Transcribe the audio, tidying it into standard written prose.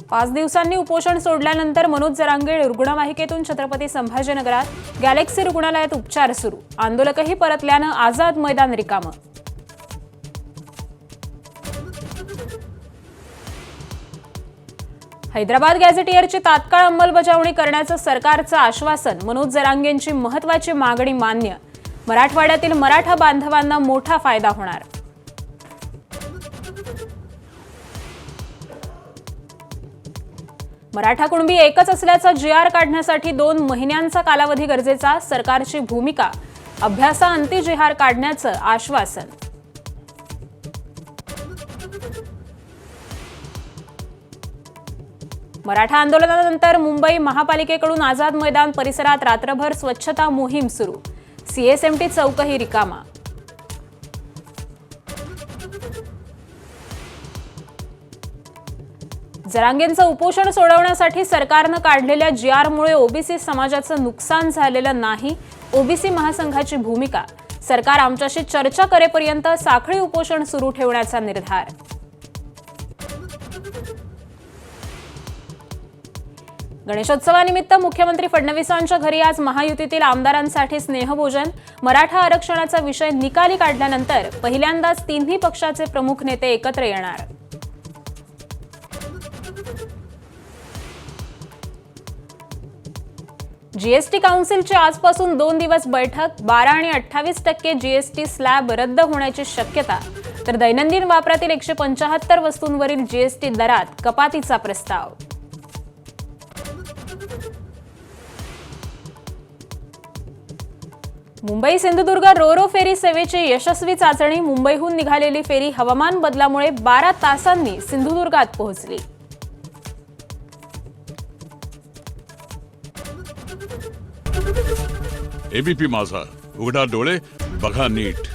पाच दिवसांनी उपोषण सोडल्यानंतर मनोज जरांगे रुग्णवाहिकेतून छत्रपती संभाजीनगरात गॅलेक्सी रुग्णालयात उपचार सुरू। आंदोलकही परतल्यानं आझाद मैदान रिकामं। हैदराबाद गॅझेटियरची तात्काळ अंमलबजावणी करण्याचं सरकारचं आश्वासन। मनोज जरांगेंची महत्त्वाची मागणी मान्य। मराठवाड्यातील मराठा बांधवांना मोठा फायदा होणार। मराठा कुणबी एकच असल्याचा GR काढण्यासाठी 2 महिन्यांचा कालावधी गरजेचा। सरकारची भूमिका अभ्यासाअंती GR काढण्याचं आश्वासन। मराठा आंदोलनानंतर मुंबई महापालिकेकडून आझाद मैदान परिसरात रात्रभर स्वच्छता मोहीम सुरू। CSMT चौकही रिकामा। जरांगेंचं उपोषण सोडवण्यासाठी सरकारनं काढलेल्या GR मुळे ओबीसी समाजाचं नुकसान झालेलं नाही। ओबीसी महासंघाची भूमिका सरकार आमच्याशी चर्चा करेपर्यंत साखळी उपोषण सुरू ठेवण्याचा निर्धार। गणेशोत्सवानिमित्त मुख्यमंत्री फडणवीसांच्या घरी आज महायुतीतील आमदारांसाठी स्नेहभोजन। मराठा आरक्षणाचा विषय निकाली काढल्यानंतर पहिल्यांदाच तिन्ही पक्षाचे प्रमुख नेते एकत्र येणार। जीएसटी काउन्सिलची आजपासून 2 दिवस बैठक। 12 आणि 28% जीएसटी स्लॅब रद्द होण्याची शक्यता, तर दैनंदिन वापरातील 175 वस्तूंवरील जीएसटी दरात कपातीचा प्रस्ताव। मुंबई सिंधुदुर्ग रोरो फेरी सेवेची यशस्वी चाचणी। मुंबईहून निघालेली फेरी हवामान बदलामुळे 12 तासांनी सिंधुदुर्गात पोहोचली। एबीपी माझा, उघडा डोळे बघा नीट।